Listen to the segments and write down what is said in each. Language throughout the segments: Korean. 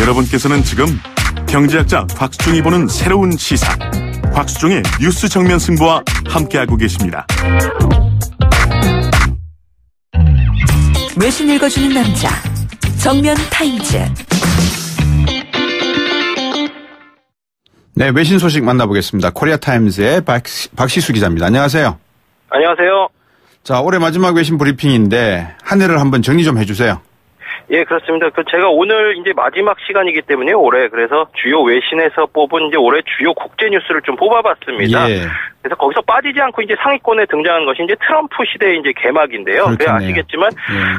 여러분께서는 지금 경제학자 곽수종이 보는 새로운 시사, 곽수종의 뉴스 정면 승부와 함께하고 계십니다. 외신 읽어주는 남자, 정면 타임즈. 네, 외신 소식 만나보겠습니다. 코리아 타임즈의 박시수 기자입니다. 안녕하세요. 안녕하세요. 자, 올해 마지막 외신 브리핑인데 한 해를 한번 정리 좀 해주세요. 예, 그렇습니다. 제가 오늘 이제 마지막 시간이기 때문에 올해 그래서 주요 외신에서 뽑은 이제 올해 주요 국제 뉴스를 좀 뽑아봤습니다. 예. 그래서 거기서 빠지지 않고 이제 상위권에 등장한 것이 이제 트럼프 시대의 이제 개막인데요. 네, 아시겠지만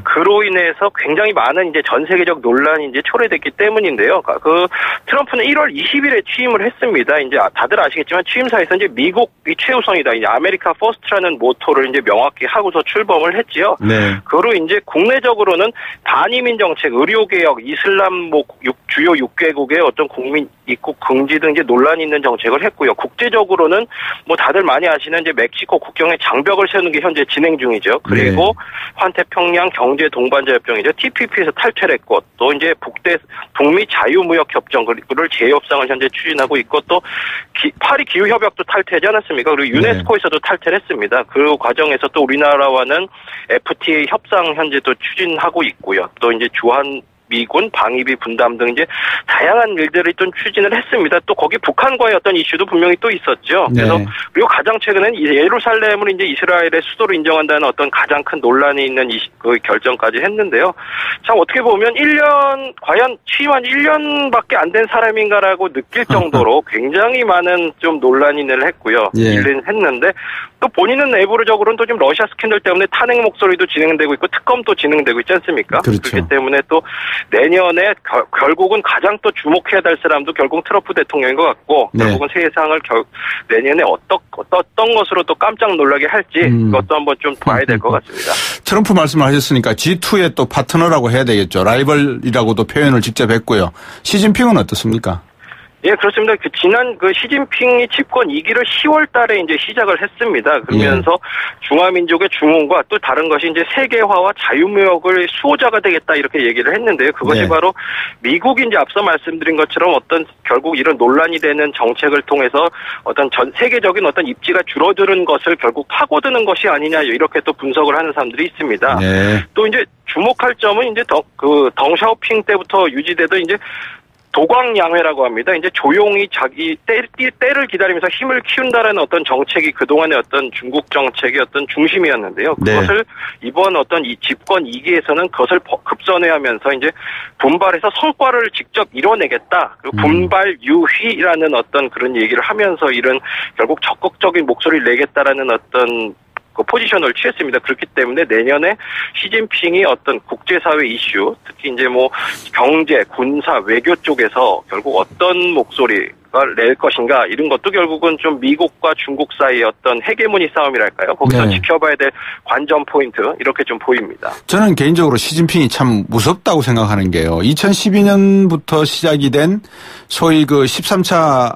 그로 인해서 굉장히 많은 이제 전 세계적 논란이 이제 초래됐기 때문인데요. 그 트럼프는 1월 20일에 취임을 했습니다. 이제 다들 아시겠지만 취임사에서 이제 미국이 최우선이다, 이제 아메리카 퍼스트라는 모토를 이제 명확히 하고서 출범을 했지요. 네. 그로 이제 국내적으로는 반이민 정책, 의료개혁, 이슬람 주요 6개국의 어떤 국민 입국 금지 등 이제 논란이 있는 정책을 했고요. 국제적으로는 뭐 다들 많이 아시는 이제 멕시코 국경에 장벽을 세우는 게 현재 진행 중이죠. 그리고 환태평양 경제 동반자 협정이죠. TPP에서 탈퇴를 했고, 또 이제 북미 자유무역 협정을 재협상을 현재 추진하고 있고, 또 파리 기후 협약도 탈퇴하지 않았습니까? 그리고 유네스코에서도 탈퇴를 했습니다. 그 과정에서 또 우리나라와는 FTA 협상 현재 또 추진하고 있고요. 또 이제 주한 미군 방위비 분담 등 이제 다양한 일들을 좀 추진을 했습니다. 또 거기 북한과의 어떤 이슈도 분명히 또 있었죠. 그래서 그리고 가장 최근엔 예루살렘을 이제 이스라엘의 수도로 인정한다는 어떤 가장 큰 논란이 있는 그 결정까지 했는데요. 참 어떻게 보면 과연 취임한 1년밖에 안 된 사람인가라고 느낄 정도로 굉장히 많은 좀 논란을 했고요. 일을 했는데 또 본인은 내부적으로는 또 지금 러시아 스캔들 때문에 탄핵 목소리도 진행되고 있고 특검도 진행되고 있지 않습니까? 그렇죠. 그렇기 때문에 또 내년에 결국은 가장 또 주목해야 될 사람도 결국 트럼프 대통령인 것 같고, 결국은 세상을 내년에 어떤 것으로 또 깜짝 놀라게 할지 그것도 한번 좀 봐야 될 것 같습니다. 트럼프 말씀을 하셨으니까 G2의 또 파트너라고 해야 되겠죠. 라이벌이라고도 표현을 직접 했고요. 시진핑은 어떻습니까? 예, 그렇습니다. 지난 시진핑이 집권 2기를 10월 달에 이제 시작을 했습니다. 그러면서 중화민족의 중흥과 또 다른 것이 이제 세계화와 자유무역을 수호자가 되겠다, 이렇게 얘기를 했는데요. 그것이 바로 미국이 이제 앞서 말씀드린 것처럼 결국 이런 논란이 되는 정책을 통해서 어떤 전 세계적인 어떤 입지가 줄어드는 것을 결국 파고드는 것이 아니냐, 이렇게 또 분석을 하는 사람들이 있습니다. 또 이제 주목할 점은 이제 덩샤오핑 때부터 유지되던 이제 도광양회라고 합니다. 이제 조용히 자기 때를 기다리면서 힘을 키운다라는 어떤 정책이 그동안의 어떤 중국 정책의 어떤 중심이었는데요. 그것을 이번 어떤 이 집권 2기에서는 그것을 급선회하면서 이제 분발해서 성과를 직접 이뤄내겠다. 그리고 분발 유희라는 어떤 그런 얘기를 하면서 이런 결국 적극적인 목소리를 내겠다라는 어떤 포지션을 취했습니다. 그렇기 때문에 내년에 시진핑이 어떤 국제사회 이슈, 특히 이제 뭐 경제, 군사, 외교 쪽에서 결국 어떤 목소리가 낼 것인가, 이런 것도 결국은 좀 미국과 중국 사이의 어떤 헤게모니 싸움이랄까요? 거기서 지켜봐야 될 관전 포인트, 이렇게 좀 보입니다. 저는 개인적으로 시진핑이 참 무섭다고 생각하는 게요. 2012년부터 시작이 된 소위 12차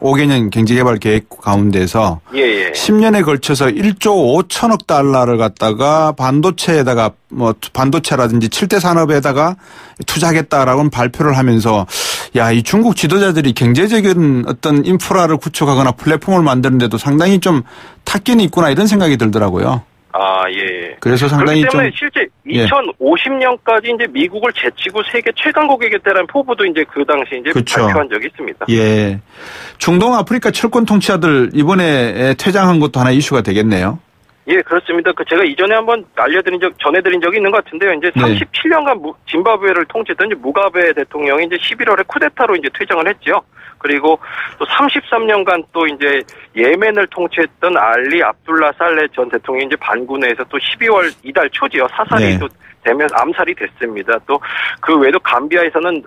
5개년 경제개발 계획 가운데서 10년에 걸쳐서 1조 5천억 달러를 갖다가 반도체에다가 반도체라든지 7대 산업에다가 투자하겠다라고 발표를 하면서, 이 중국 지도자들이 경제적인 어떤 인프라를 구축하거나 플랫폼을 만드는데도 상당히 좀 탁견이 있구나, 이런 생각이 들더라고요. 그래서 상당히 그렇기 때문에 실제 2050년까지 이제 미국을 제치고 세계 최강국이겠다라는 포부도 이제 그 당시 이제 발표한 적이 있습니다. 중동 아프리카 철권 통치자들 이번에 퇴장한 것도 하나 이슈가 되겠네요. 예, 그렇습니다. 제가 이전에 한번 전해드린 적이 있는 것 같은데요. 이제 37년간 짐바브웨를 통치했던 이제 무가베 대통령이 이제 11월에 쿠데타로 이제 퇴장을 했죠. 그리고 또 33년간 또 이제 예멘을 통치했던 알리 압둘라 살레 전 대통령이 이제 반군에서 또 12월 이달 초지요. 사살이 또 되면 암살이 됐습니다. 또 그 외에도 감비아에서는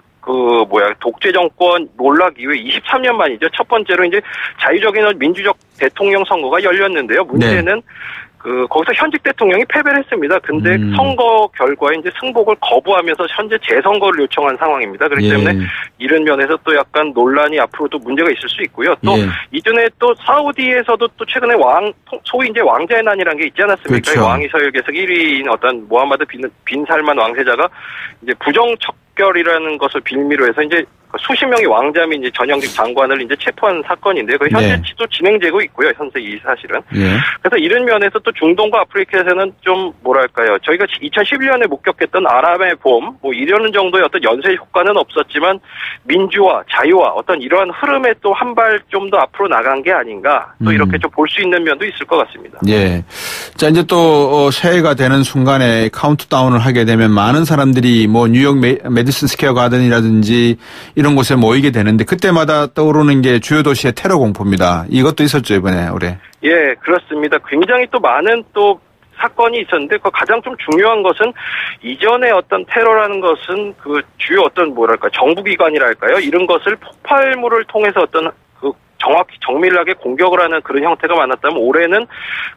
독재 정권 몰락 이후에 23년 만이죠. 첫 번째로 이제 자유적인 민주적 대통령 선거가 열렸는데요. 문제는 거기서 현직 대통령이 패배를 했습니다. 근데 선거 결과에 이제 승복을 거부하면서 현재 재선거를 요청한 상황입니다. 그렇기 때문에 이런 면에서 또 약간 논란이 앞으로도 문제가 있을 수 있고요. 또 이전에 또 사우디에서도 또 최근에 소위 이제 왕자의 난이라는 게 있지 않았습니까? 왕이 서열 계속 1위인 어떤 모하마드 빈 살만 왕세자가 이제 부정척 물결이라는 것을 빌미로 해서 이제 수십 명의 왕자 및 이제 전형직 장관을 이제 체포한 사건인데요. 그 현재도 진행되고 있고요. 현재 이 사실은. 그래서 이런 면에서 또 중동과 아프리카에서는 좀 뭐랄까요. 저희가 2011년에 목격했던 아랍의 봄, 뭐 이런 정도의 어떤 연쇄 효과는 없었지만 민주화, 자유화 어떤 이러한 흐름에 또 한 발 좀 더 앞으로 나간 게 아닌가. 또 이렇게 좀 볼 수 있는 면도 있을 것 같습니다. 예. 자, 이제 또 새해가 되는 순간에 카운트다운을 하게 되면 많은 사람들이 뭐 뉴욕 메디슨 스퀘어 가든이라든지 이런 곳에 모이게 되는데 그때마다 떠오르는 게 주요 도시의 테러 공포입니다. 이것도 있었죠, 이번에 올해. 예, 그렇습니다. 굉장히 또 많은 또 사건이 있었는데 그 가장 좀 중요한 것은 이전에 어떤 테러라는 것은 그 주요 어떤 뭐랄까 정부기관이랄까요? 이런 것을 폭발물을 통해서 어떤 그 정확히 정밀하게 공격을 하는 그런 형태가 많았다면 올해는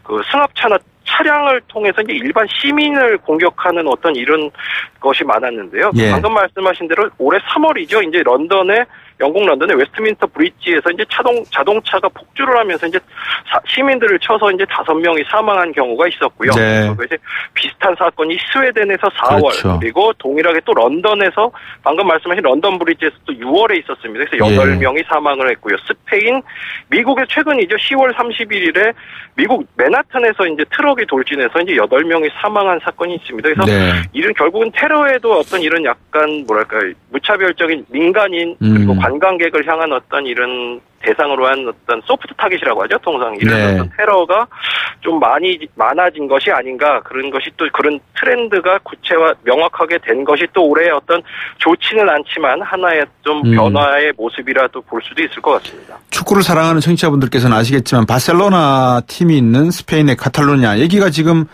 그 승합차나 차량을 통해서 이제 일반 시민을 공격하는 어떤 이런 것이 많았는데요. 예. 방금 말씀하신 대로 올해 3월이죠. 이제 영국 런던의 웨스트민스터 브릿지에서 이제 자동차가 폭주를 하면서 이제 시민들을 쳐서 이제 5명이 사망한 경우가 있었고요. 네. 이제 비슷한 사건이 스웨덴에서 4월 그렇죠. 그리고 동일하게 또 런던에서 방금 말씀하신 런던 브릿지에서 또 6월에 있었습니다. 그래서 8명이 사망을 했고요. 스페인, 미국의 최근이죠. 10월 31일에 미국 맨하탄에서 이제 트럭이 돌진해서 이제 8명이 사망한 사건이 있습니다. 그래서 이런 결국은 테러에도 어떤 이런 약간 뭐랄까요 무차별적인 민간인 그리고 관광객을 향한 어떤 이런 대상으로 한 어떤 소프트 타겟이라고 하죠. 통상 이런 어떤 테러가 좀 많아진 것이 아닌가 그런 것이 또 그런 트렌드가 구체화 명확하게 된 것이 또 올해 어떤 좋지는 않지만 하나의 좀 변화의 모습이라도 볼 수도 있을 것 같습니다. 축구를 사랑하는 청취자분들께서는 아시겠지만 바르셀로나 팀이 있는 스페인의 카탈루냐 여기가 지금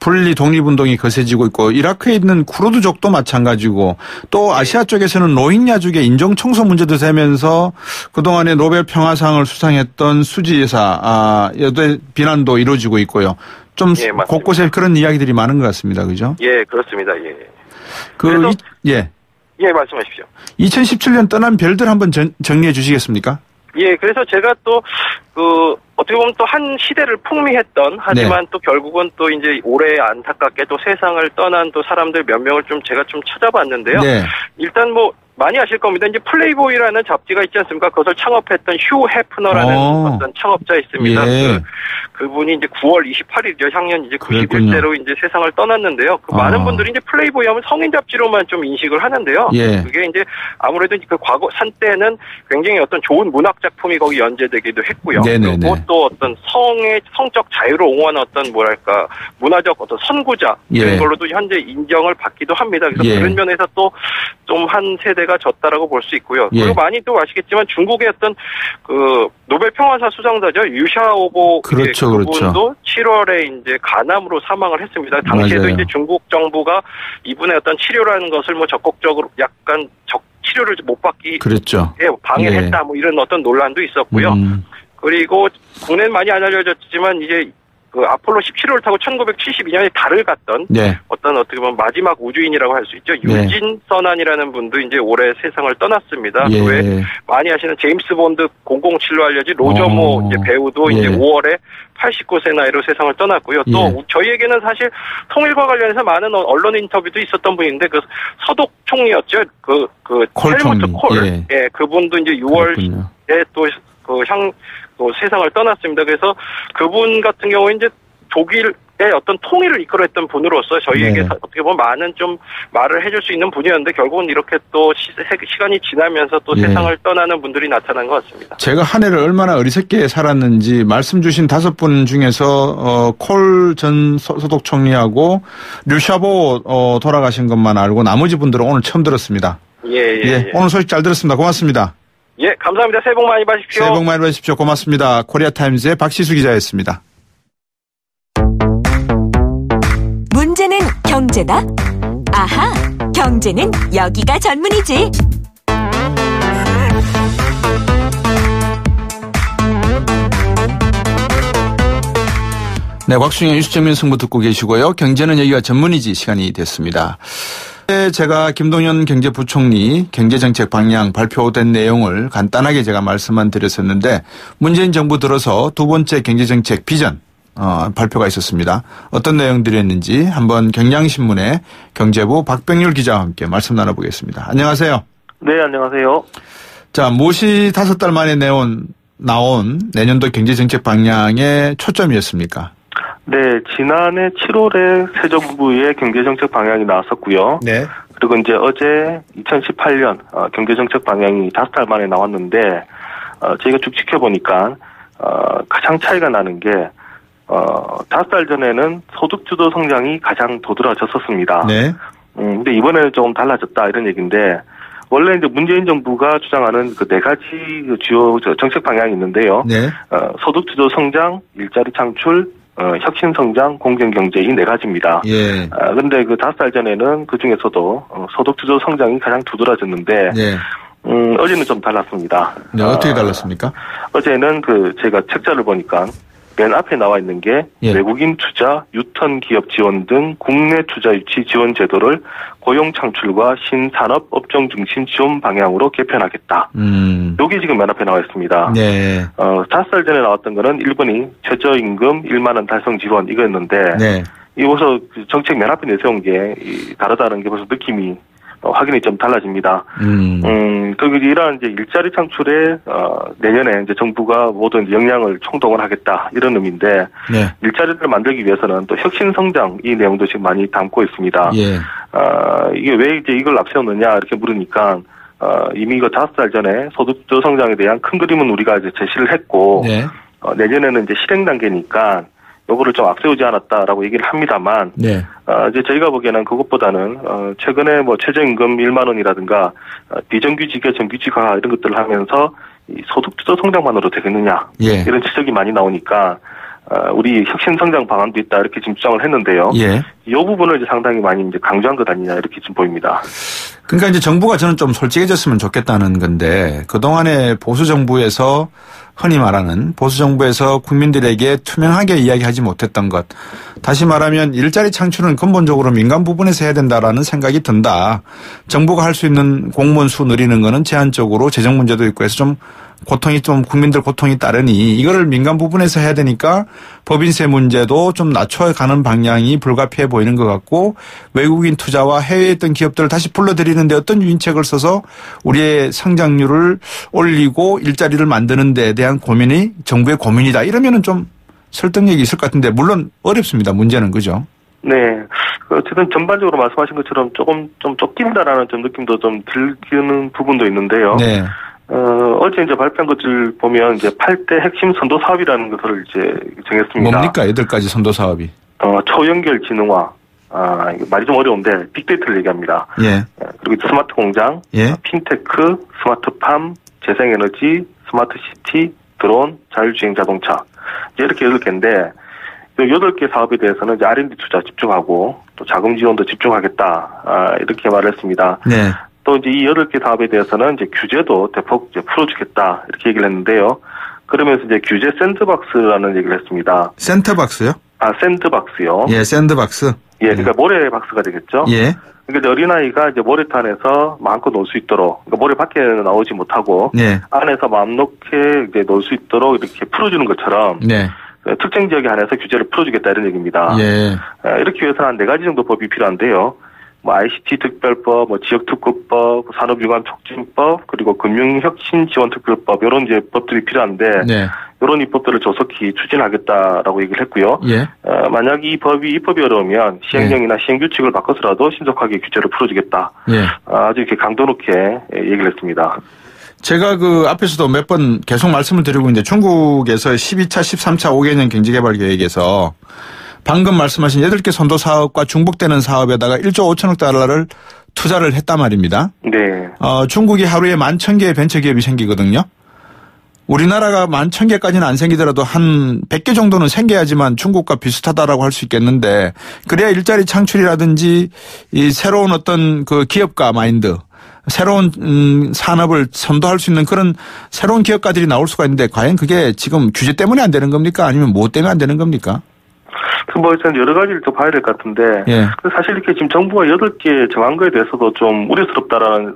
분리 독립운동이 거세지고 있고 이라크에 있는 쿠르드족도 마찬가지고 또 아시아 쪽에서는 로힝야족의 인종청소 문제도 되면서 그동안에 노벨 평화상을 수상했던 수지 여사 여대 비난도 이루어지고 있고요. 좀 곳곳에 그런 이야기들이 많은 것 같습니다. 그죠? 예, 그렇습니다. 예. 예, 말씀하십시오. 2017년 떠난 별들 한번 정리해 주시겠습니까? 예, 그래서 제가 또 어떻게 보면 또 한 시대를 풍미했던 하지만 또 결국은 또 이제 올해 안타깝게 또 세상을 떠난 또 사람들 몇 명을 좀 제가 좀 찾아봤는데요. 일단 뭐 많이 아실 겁니다. 이제 플레이보이라는 잡지가 있지 않습니까? 그것을 창업했던 휴 해프너라는 어떤 창업자 있습니다. 그분이 이제 9월 28일이죠. 향년 이제 91세로 이제 세상을 떠났는데요. 그 많은 분들이 이제 플레이보이 하면 성인 잡지로만 좀 인식을 하는데요. 그게 이제 아무래도 그 과거 한때는 굉장히 어떤 좋은 문학 작품이 거기 연재되기도 했고요. 그리고 또 어떤 성적 자유를 옹호하는 어떤 뭐랄까 문화적 어떤 선구자 이런 걸로도 현재 인정을 받기도 합니다. 그래서 그런 면에서 또 좀 한 세대가 졌다라고 볼 수 있고요. 그리고 많이 또 아시겠지만 중국의 어떤 그 노벨 평화상 수상자죠. 유샤오보 그분도 7월에 이제 간암으로 사망을 했습니다. 당시에도 이제 중국 정부가 이분의 어떤 치료라는 것을 뭐 적극적으로 약간 치료를 못 받기 방해했다 뭐 이런 어떤 논란도 있었고요. 그리고 국내는 많이 안 알려졌지만 이제 그 아폴로 17호를 타고 1972년에 달을 갔던 어떻게 보면 마지막 우주인이라고 할 수 있죠. 유진 서난이라는 분도 이제 올해 세상을 떠났습니다. 그 외에 많이 아시는 제임스 본드 007로 알려진 로저 모 이제 배우도 이제 5월에 89세 나이로 세상을 떠났고요. 또 저희에게는 사실 통일과 관련해서 많은 언론 인터뷰도 있었던 분인데 그 서독 총리였죠. 그 헬무트 콜. 그분도 이제 6월에 또 세상을 떠났습니다. 그래서 그분 같은 경우에 이제 독일의 어떤 통일을 이끌어했던 분으로서 저희에게 어떻게 보면 많은 좀 말을 해줄 수 있는 분이었는데 결국은 이렇게 또 시간이 지나면서 또 세상을 떠나는 분들이 나타난 것 같습니다. 제가 한 해를 얼마나 어리석게 살았는지 말씀 주신 5분 중에서 콜 전 소독 총리하고 류샤보 돌아가신 것만 알고 나머지 분들은 오늘 처음 들었습니다. 오늘 소식 잘 들었습니다. 고맙습니다. 예, 감사합니다. 새해 복 많이 받으십시오. 새해 복 많이 받으십시오. 고맙습니다. 코리아타임즈의 박시수 기자였습니다. 문제는 경제다? 아하, 경제는 여기가 전문이지. 네, 곽수영의 뉴스정면 승부 듣고 계시고요. 경제는 여기가 전문이지 시간이 됐습니다. 제가 김동연 경제부총리 경제정책 방향 발표된 내용을 간단하게 제가 말씀만 드렸었는데 문재인 정부 들어서 두 번째 경제정책 비전 발표가 있었습니다. 어떤 내용들이었는지 한번 경향신문의 경제부 박병률 기자와 함께 말씀 나눠보겠습니다. 안녕하세요. 네, 안녕하세요. 자, 모시 5달 만에 나온 내년도 경제정책 방향의 초점이었습니까? 네, 지난해 7월에 새 정부의 경제정책 방향이 나왔었고요. 네. 그리고 이제 어제 2018년 경제정책 방향이 5달 만에 나왔는데 저희가 쭉 지켜보니까 가장 차이가 나는 게 5달 전에는 소득주도 성장이 가장 도드라졌었습니다. 네. 근데 이번에는 조금 달라졌다 이런 얘기인데 원래 이제 문재인 정부가 주장하는 그 4가지 주요 정책 방향이 있는데요. 네. 소득주도 성장, 일자리 창출, 혁신 성장, 공정 경제 이 4가지입니다. 예. 근데 그 5달 전에는 그 중에서도 소득주도 성장이 가장 두드러졌는데 네. 어제는 좀 달랐습니다. 네, 어떻게 달랐습니까? 어제는 제가 책자를 보니까 맨 앞에 나와 있는 게 예. 외국인 투자, 유턴 기업 지원 등 국내 투자 유치 지원 제도를 고용 창출과 신산업 업종 중심 지원 방향으로 개편하겠다. 여기 지금 맨 앞에 나와 있습니다. 네. 5살 전에 나왔던 거는 1번이 최저임금 1만 원 달성 지원 이거였는데 네. 이거서 정책 맨 앞에 내세운 게 다르다는 게 벌써 느낌이 확연히 좀 달라집니다. 그리고 이러한 이제 일자리 창출에 내년에 이제 정부가 모든 이제 역량을 총동원 하겠다 이런 의미인데 네. 일자리를 만들기 위해서는 또 혁신 성장 이 내용도 지금 많이 담고 있습니다. 예. 이게 왜 이제 이걸 앞세웠느냐 이렇게 물으니까 이미 이거 5달 전에 소득주도 성장에 대한 큰 그림은 우리가 이제 제시를 했고 네. 내년에는 이제 실행 단계니까 요거를 좀 앞세우지 않았다라고 얘기를 합니다만, 네. 이제 저희가 보기에는 그것보다는, 최근에 뭐 최저임금 1만 원이라든가, 비정규직의 정규직화 이런 것들을 하면서 이 소득주도 성장만으로 되겠느냐. 예. 이런 지적이 많이 나오니까, 우리 혁신 성장 방안도 있다 이렇게 지금 주장을 했는데요. 예. 이 부분을 이제 상당히 많이 이제 강조한 것 아니냐 이렇게 좀 보입니다. 그러니까 이제 정부가 저는 좀 솔직해졌으면 좋겠다는 건데 그동안에 보수 정부에서 흔히 말하는 보수 정부에서 국민들에게 투명하게 이야기하지 못했던 것. 다시 말하면 일자리 창출은 근본적으로 민간 부분에서 해야 된다라는 생각이 든다. 정부가 할 수 있는 공무원 수 늘리는 거는 제한적으로 재정 문제도 있고 해서 좀 국민들 고통이 따르니 이거를 민간 부분에서 해야 되니까 법인세 문제도 좀 낮춰가는 방향이 불가피해 보이는 것 같고 외국인 투자와 해외에 있던 기업들을 다시 불러들이는데 어떤 유인책을 써서 우리의 성장률을 올리고 일자리를 만드는 데에 대한 고민이 정부의 고민이다. 이러면은 좀 설득력이 있을 것 같은데 물론 어렵습니다. 문제는 그죠? 네. 어쨌든 전반적으로 말씀하신 것처럼 조금 좀 쫓긴다라는 좀 느낌도 좀 들기는 부분도 있는데요. 네. 어제 이제 발표한 것을 보면 이제 8대 핵심 선도 사업이라는 것을 이제 정했습니다. 뭡니까? 8가지 선도 사업이? 초연결 지능화. 말이 좀 어려운데 빅데이터를 얘기합니다. 예. 그리고 스마트 공장, 예. 핀테크, 스마트팜, 재생에너지, 스마트시티, 드론, 자율주행 자동차. 이렇게 8개인데 이 8개 사업에 대해서는 이제 R&D 투자 집중하고 또 자금 지원도 집중하겠다. 이렇게 말을 했습니다. 네. 또 이제 이 8개 사업에 대해서는 이제 규제도 대폭 이제 풀어주겠다 이렇게 얘기를 했는데요. 그러면서 이제 규제 샌드박스라는 얘기를 했습니다. 샌드박스요? 샌드박스요. 예, 샌드박스. 예, 그러니까 모래박스가 되겠죠. 예. 그러니까 어린아이가 이제 모래탄에서 마음껏 놀 수 있도록, 그러니까 모래 밖에 나오지 못하고, 예. 안에서 마음 놓게 이제 놀 수 있도록 이렇게 풀어주는 것처럼, 네. 특정 지역에 한해서 규제를 풀어주겠다 이런 얘기입니다. 예. 이렇게 위해서는 한 4가지 정도 법이 필요한데요. 뭐 ICT 특별법, 뭐 지역특구법, 산업융합촉진법, 그리고 금융혁신지원특별법 이런 이제 법들이 필요한데, 네. 이런 입법들을 조속히 추진하겠다라고 얘기를 했고요. 예. 만약 입법이 어려우면 시행령이나 시행규칙을 바꿔서라도 신속하게 규제를 풀어주겠다. 예. 아주 이렇게 강도 높게 얘기를 했습니다. 제가 그 앞에서도 몇 번 계속 말씀을 드리고 있는데 중국에서 12차, 13차 5개년 경제개발계획에서 방금 말씀하신 8개 선도 사업과 중복되는 사업에다가 1조 5천억 달러를 투자를 했단 말입니다. 네. 중국이 하루에 11,000개의 벤처기업이 생기거든요. 우리나라가 11,000개까지는 안 생기더라도 한 100개 정도는 생겨야지만 중국과 비슷하다라고 할 수 있겠는데 그래야 일자리 창출이라든지 이 새로운 어떤 그 기업가 마인드 새로운 산업을 선도할 수 있는 그런 새로운 기업가들이 나올 수가 있는데 과연 그게 지금 규제 때문에 안 되는 겁니까? 아니면 뭐 때문에 안 되는 겁니까? 뭐 일단 여러 가지를 또 봐야 될 것 같은데 예. 사실 이렇게 지금 정부가 8개 정한 거에 대해서도 좀 우려스럽다라는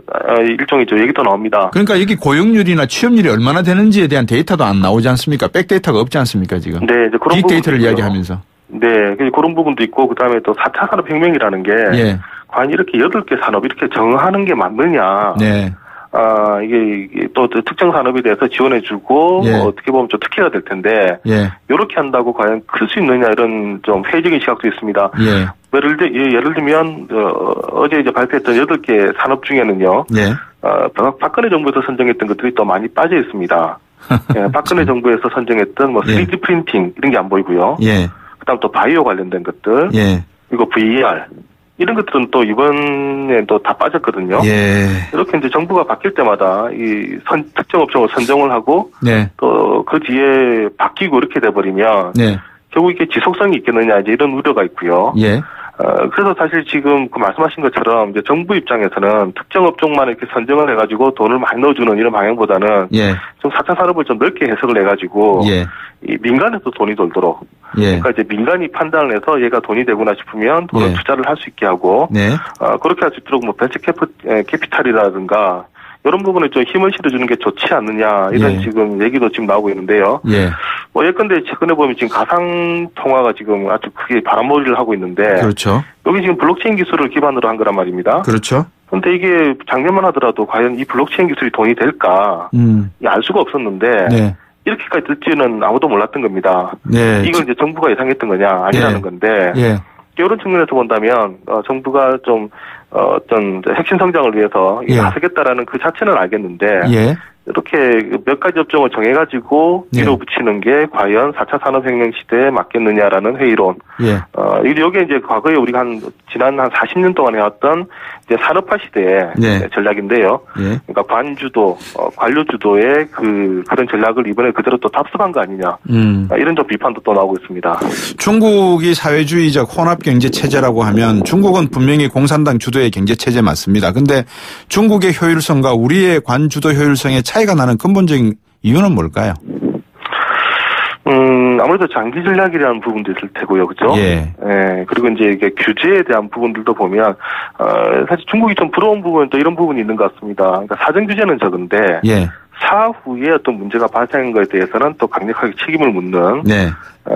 일종의 얘기도 나옵니다. 그러니까 여기 고용률이나 취업률이 얼마나 되는지에 대한 데이터도 안 나오지 않습니까? 백데이터가 없지 않습니까 지금? 네, 이제 그런 빅데이터를 이야기하면서. 네, 그런 부분도 있고 그다음에 또 4차 산업혁명이라는 게 예. 과연 이렇게 8개 산업 이렇게 정하는 게 맞느냐? 네. 이게 또 특정 산업에 대해서 지원해주고 예. 어떻게 보면 좀 특혜가 될 텐데 예. 이렇게 한다고 과연 클 수 있느냐 이런 좀 회의적인 시각도 있습니다. 예. 예를 들면 어제 이제 발표했던 8개 산업 중에는요. 예. 박근혜 정부에서 선정했던 것들이 또 많이 빠져 있습니다. 예, 박근혜 정부에서 선정했던 뭐 3D 예. 프린팅 이런 게 안 보이고요. 예. 그다음 또 바이오 관련된 것들. 예. 그리고 VR 이런 것들은 또 이번에 또 다 빠졌거든요. 예. 이렇게 이제 정부가 바뀔 때마다 특정 업종을 선정을 하고 네. 또 그 뒤에 바뀌고 이렇게 돼버리면 네. 결국 이게 지속성이 있겠느냐 이제 이런 우려가 있고요. 예. 그래서 사실 지금 그 말씀하신 것처럼 이제 정부 입장에서는 특정 업종만 이렇게 선정을 해가지고 돈을 많이 넣어주는 이런 방향보다는 예. 좀 4차 산업을 좀 넓게 해석을 해가지고 예. 이 민간에서 돈이 돌도록 예. 그러니까 이제 민간이 판단을 해서 얘가 돈이 되구나 싶으면 돈을 예. 투자를 할 수 있게 하고 네. 그렇게 할 수 있도록 뭐 벤처 캐피탈이라든가 이런 부분에 좀 힘을 실어주는 게 좋지 않느냐 이런 예. 지금 얘기도 지금 나오고 있는데요. 예. 뭐 예컨대 최근에 보면 지금 가상 통화가 지금 아주 크게 바람몰이를 하고 있는데 그렇죠. 여기 지금 블록체인 기술을 기반으로 한 거란 말입니다. 그렇죠. 그런데 이게 작년만 하더라도 과연 이 블록체인 기술이 돈이 될까 이게 알 수가 없었는데 네. 이렇게까지 될지는 아무도 몰랐던 겁니다. 네. 이걸 이제 정부가 예상했던 거냐 아니라는 예. 건데 예. 이런 측면에서 본다면 정부가 좀 어떤 핵심 성장을 위해서 예. 나서겠다라는 그 자체는 알겠는데 예. 이렇게 몇 가지 업종을 정해가지고 예. 밀어붙이는 게 과연 4차 산업혁명 시대에 맞겠느냐라는 회의론. 예. 여기에 이제 과거에 우리가 지난 한 40년 동안 해왔던 이제 산업화 시대의 예. 전략인데요. 예. 그러니까 관주도, 관료주도의 그런 전략을 이번에 그대로 또 답습한 거 아니냐. 이런 좀 비판도 또 나오고 있습니다. 중국이 사회주의적 혼합 경제 체제라고 하면 중국은 분명히 공산당 주도의 경제 체제 맞습니다. 근데 중국의 효율성과 우리의 관주도 효율성의 차이가 나는 근본적인 이유는 뭘까요? 아무래도 장기 전략이라는 부분도 있을 테고요, 그죠? 예. 예. 그리고 이제 이게 규제에 대한 부분들도 보면, 사실 중국이 좀 부러운 부분은 또 이런 부분이 있는 것 같습니다. 그러니까 사전 규제는 적은데, 예. 사후에 어떤 문제가 발생한 것에 대해서는 또 강력하게 책임을 묻는. 네.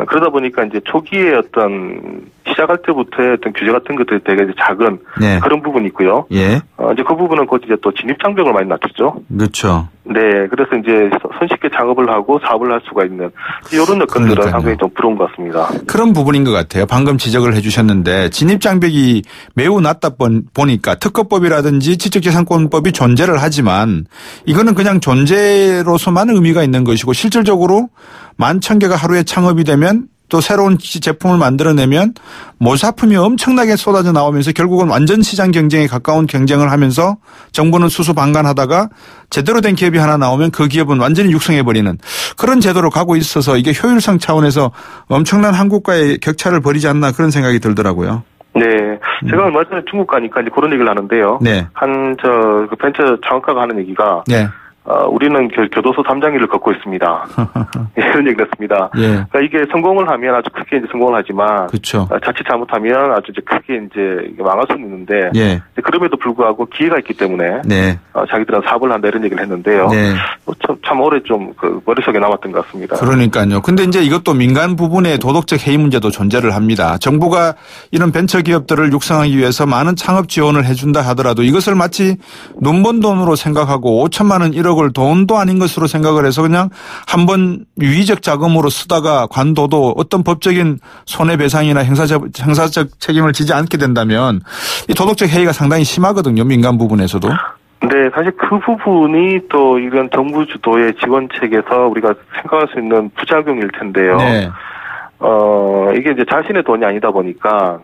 그러다 보니까 이제 초기에 어떤 시작할 때부터의 어떤 규제 같은 것들이 되게 작은 네. 그런 부분이 있고요. 예. 이제 그 부분은 곧 이제 또 진입 장벽을 많이 낮췄죠. 그렇죠. 네, 그래서 이제 손쉽게 작업을 하고 사업을 할 수가 있는 이런 여건들은 그러니까요. 상당히 좀 부러운 것 같습니다. 그런 부분인 것 같아요. 방금 지적을 해 주셨는데 진입장벽이 매우 낮다 보니까 특허법이라든지 지적재산권법이 존재를 하지만 이거는 그냥 존재로서만 의미가 있는 것이고 실질적으로 11,000개가 하루에 창업이 되면 또 새로운 제품을 만들어내면 모사품이 엄청나게 쏟아져 나오면서 결국은 완전 시장 경쟁에 가까운 경쟁을 하면서 정부는 수수방관하다가 제대로 된 기업이 하나 나오면 그 기업은 완전히 육성해버리는 그런 제도로 가고 있어서 이게 효율성 차원에서 엄청난 한국과의 격차를 벌이지 않나 그런 생각이 들더라고요. 네. 제가 얼마 전에 중국 가니까 이제 그런 얘기를 하는데요. 네. 그 벤처 창업가가 하는 얘기가. 네. 우리는 교도소 3장길을 걷고 있습니다. 이런 얘기를 했습니다. 예. 그러니까 이게 성공을 하면 아주 크게 이제 성공을 하지만. 그렇죠. 자칫 잘못하면 아주 이제 크게 이제 망할 수는 있는데. 예. 그럼에도 불구하고 기회가 있기 때문에. 네. 자기들은 사업을 한다 이런 얘기를 했는데요. 네. 참 오래 좀 머릿속에 남았던 것 같습니다. 그러니까요. 근데 이제 이것도 민간 부분의 도덕적 해이 문제도 존재를 합니다. 정부가 이런 벤처 기업들을 육성하기 위해서 많은 창업 지원을 해준다 하더라도 이것을 마치 눈먼 돈으로 생각하고 5천만 원 1억을 돈도 아닌 것으로 생각을 해서 그냥 한번 유의적 자금으로 쓰다가 관둬도 어떤 법적인 손해배상이나 형사적 책임을 지지 않게 된다면 이 도덕적 해이가 상당히 심하거든요. 민간 부분에서도. 네, 사실 그 부분이 또 이런 정부 주도의 지원책에서 우리가 생각할 수 있는 부작용일 텐데요. 네. 이게 이제 자신의 돈이 아니다 보니까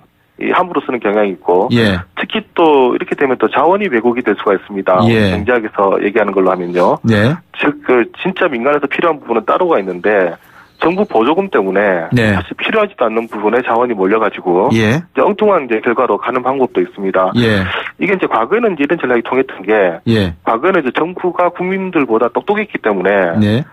함부로 쓰는 경향이 있고. 예. 특히 또 이렇게 되면 또 자원이 왜곡이 될 수가 있습니다. 예. 경제학에서 얘기하는 걸로 하면요. 네. 즉, 진짜 민간에서 필요한 부분은 따로가 있는데 정부 보조금 때문에 네. 사실 필요하지도 않는 부분에 자원이 몰려가지고 예. 이제 엉뚱한 이제 결과로 가는 방법도 있습니다. 예. 이게 이제 과거에는 이제 이런 전략이 통했던 게 예. 과거에는 이제 정부가 국민들보다 똑똑했기 때문에 네.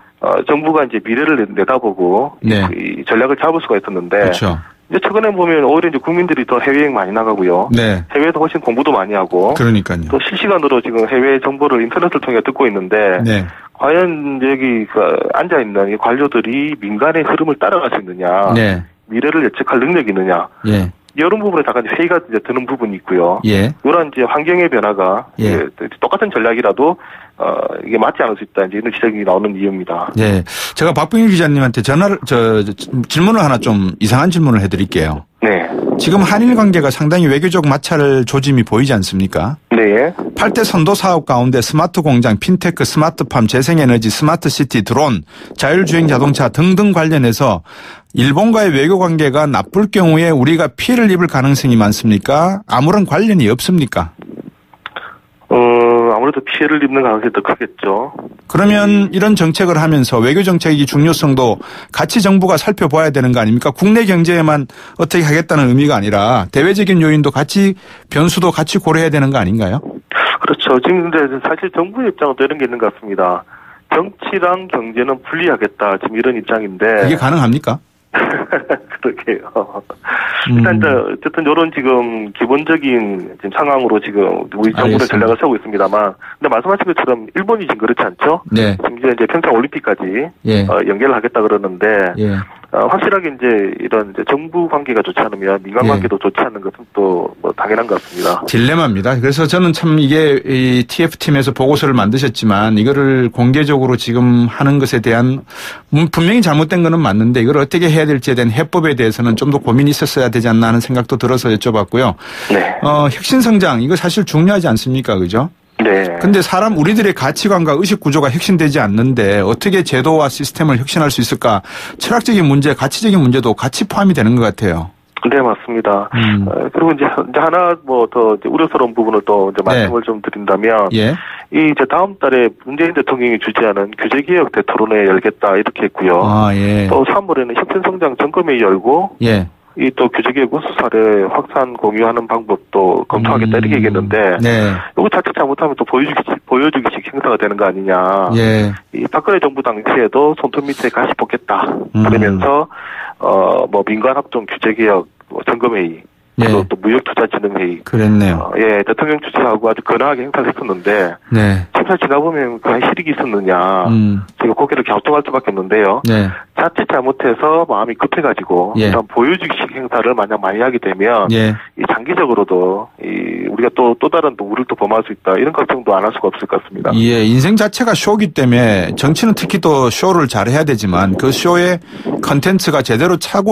정부가 이제 미래를 내다보고 네. 이 전략을 잡을 수가 있었는데 그렇죠. 이제 최근에 보면 오히려 이제 국민들이 더 해외여행 많이 나가고요. 네. 해외에서 훨씬 공부도 많이 하고. 그러니까요. 또 실시간으로 지금 해외 정보를 인터넷을 통해 듣고 있는데. 네. 과연 여기 앉아 있는 이 관료들이 민간의 흐름을 따라갈 수 있느냐. 네. 미래를 예측할 능력이 있느냐. 예. 이런 부분에 잠깐 회의가 이제 드는 부분이 있고요. 예. 이런 이제 환경의 변화가 예. 똑같은 전략이라도 이게 맞지 않을 수 있다. 이제 이런 지적이 나오는 이유입니다. 예. 제가 박병일 기자님한테 질문을 하나 좀 이상한 질문을 해드릴게요. 네. 지금 한일 관계가 상당히 외교적 마찰 조짐이 보이지 않습니까? 네. 8대 선도 사업 가운데 스마트 공장, 핀테크, 스마트팜, 재생에너지, 스마트시티, 드론, 자율주행 자동차 등등 관련해서 일본과의 외교 관계가 나쁠 경우에 우리가 피해를 입을 가능성이 많습니까? 아무런 관련이 없습니까? 아무래도 피해를 입는 가능성이 더 크겠죠. 그러면 이런 정책을 하면서 외교 정책의 중요성도 같이 정부가 살펴봐야 되는 거 아닙니까? 국내 경제에만 어떻게 하겠다는 의미가 아니라 대외적인 요인도 같이 변수도 같이 고려해야 되는 거 아닌가요? 그렇죠. 지금 근데 사실 정부의 입장은 또 이런 게 있는 것 같습니다. 정치랑 경제는 분리하겠다. 지금 이런 입장인데. 이게 가능합니까? 그러게요. 일단 어쨌든 이런 지금 기본적인 지금 상황으로 지금 우리 정부는 전략을 세우고 있습니다만, 근데 말씀하신 것처럼 일본이 지금 그렇지 않죠? 네. 심지어 이제 평창 올림픽까지 예. 연계를 하겠다 그러는데 예. 확실하게 이제 이런 이제 정부 관계가 좋지 않으면 민간 관계도 좋지 않은 것은 또 뭐 당연한 것 같습니다. 딜레마입니다. 그래서 저는 참 이게 이 TF팀에서 보고서를 만드셨지만 이거를 공개적으로 지금 하는 것에 대한 분명히 잘못된 거는 맞는데 이걸 어떻게 해야 될지에 대한 해법에 대해서는 좀 더 고민이 있었어야 되지 않나 하는 생각도 들어서 여쭤봤고요. 네. 혁신 성장 이거 사실 중요하지 않습니까? 그죠? 네. 근데 우리들의 가치관과 의식 구조가 혁신되지 않는데 어떻게 제도와 시스템을 혁신할 수 있을까? 철학적인 문제, 가치적인 문제도 같이 포함이 되는 것 같아요. 네, 맞습니다. 그리고 이제 하나 뭐 더 우려스러운 부분을 또 이제 말씀을 네. 좀 드린다면, 예. 이 이제 다음 달에 문재인 대통령이 주재하는 규제개혁 대토론회 열겠다 이렇게 했고요. 아, 예. 또 3월에는 혁신성장 점검회의 열고, 예. 이 또 규제개혁 우수 사례 확산 공유하는 방법도 검토하겠다 이렇게 얘기했는데, 네. 이거 자칫 잘못하면 또 보여주기식 행사가 되는 거 아니냐. 예. 이 박근혜 정부 당시에도 손톱 밑에 가시 뽑겠다. 그러면서 뭐 민간합동 규제개혁 점검회의. 그리고 또 무역투자진흥회의. 그랬네요. 예, 대통령 주재하고 아주 근하게 행사를 했었는데. 네. 심사 지나보면 그 실익이 있었느냐. 제가 고개를 갸우뚱할 수밖에 없는데요. 네. 자칫 잘못해서 마음이 급해가지고. 예. 보여주기식 행사를 만약 많이 하게 되면. 예. 이 장기적으로도 우리가 또 다른 우를 또 범할 수 있다. 이런 걱정도 안 할 수가 없을 것 같습니다. 예, 인생 자체가 쇼기 때문에 정치는 특히 또 쇼를 잘 해야 되지만 그 쇼의 컨텐츠가 제대로 차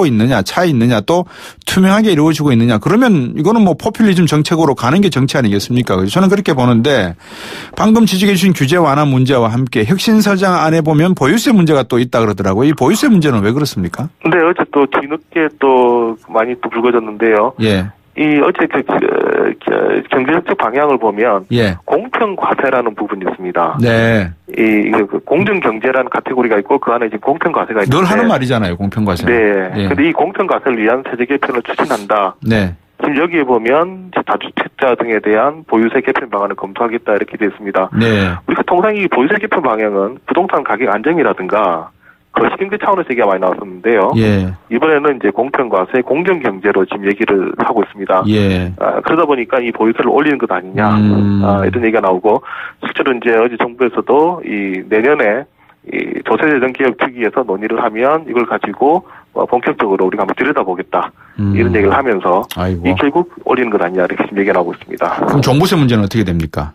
있느냐 또 투명하게 이루어지고 있느냐. 그러면 이거는 뭐 포퓰리즘 정책으로 가는 게 정치 아니겠습니까? 저는 그렇게 보는데 방금 지적해 주신 규제 완화 문제와 함께 혁신성장 안에 보면 보유세 문제가 또 있다 그러더라고요. 이 보유세 문제는 왜 그렇습니까? 네, 어제 또 뒤늦게 또 많이 또 불거졌는데요. 예. 어제 경제정책 방향을 보면 예. 공평과세라는 부분이 있습니다. 네. 공정경제라는 카테고리가 있고 그 안에 이제 공평과세가 있는데 늘 하는 말이잖아요, 공평과세. 네. 예. 근데 이 공평과세를 위한 세제 개편을 추진한다. 네. 지금 여기에 보면 다주택자 등에 대한 보유세 개편 방안을 검토하겠다 이렇게 되어 있습니다. 네. 우리가 통상 이 보유세 개편 방향은 부동산 가격 안정이라든가 거시경제 차원에서 얘기가 많이 나왔었는데요. 예. 이번에는 이제 공평과세, 공정경제로 지금 얘기를 하고 있습니다. 예. 그러다 보니까 이 보유세를 올리는 것 아니냐, 이런 얘기가 나오고, 실제로 이제 어제 정부에서도 내년에 조세재정 개혁 특위에서 논의를 하면 이걸 가지고 본격적으로 우리가 한번 들여다보겠다. 이런 얘기를 하면서, 아이고. 결국 올리는 것 아니냐, 이렇게 지금 얘기가 나오고 있습니다. 그럼 종부세 문제는 어떻게 됩니까?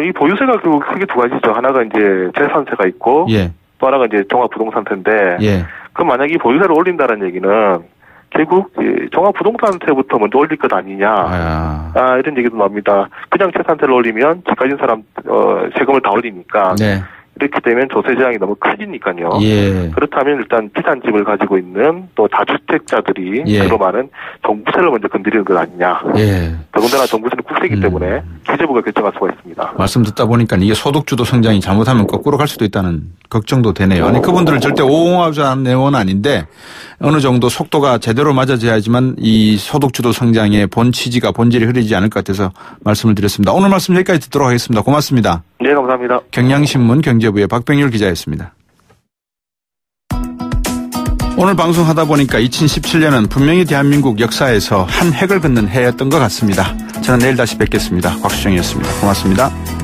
이 보유세가 결국 크게 두 가지죠. 하나가 이제 재산세가 있고, 예. 또 하나가 이제 종합부동산세인데, 예. 그럼 만약에 이 보유세를 올린다는 얘기는 결국 종합부동산세부터 먼저 올릴 것 아니냐, 이런 얘기도 나옵니다. 그냥 재산세를 올리면 집 가진 사람 세금을 다 올리니까. 네. 이렇게 되면 조세 제한이 너무 커지니까요. 예. 그렇다면 일단 비싼 집을 가지고 있는 또 다주택자들이 예. 주로 많은 종부세를 먼저 건드리는 것 아니냐. 예. 더군다나 종부세는 국세이기 때문에 기재부가 결정할 수가 있습니다. 말씀 듣다 보니까 이게 소득주도 성장이 잘못하면 거꾸로 갈 수도 있다는 걱정도 되네요. 아니 그분들을 절대 옹호하자는 내용은 아닌데 어느 정도 속도가 제대로 맞아져야지만 이 소득주도 성장의 본질이 흐르지 않을 것 같아서 말씀을 드렸습니다. 오늘 말씀 여기까지 듣도록 하겠습니다. 고맙습니다. 네, 감사합니다. 경향신문 경제부의 박병일 기자였습니다. 오늘 방송하다 보니까 2017년은 분명히 대한민국 역사에서 한 획을 긋는 해였던 것 같습니다. 저는 내일 다시 뵙겠습니다. 곽수정이었습니다. 고맙습니다.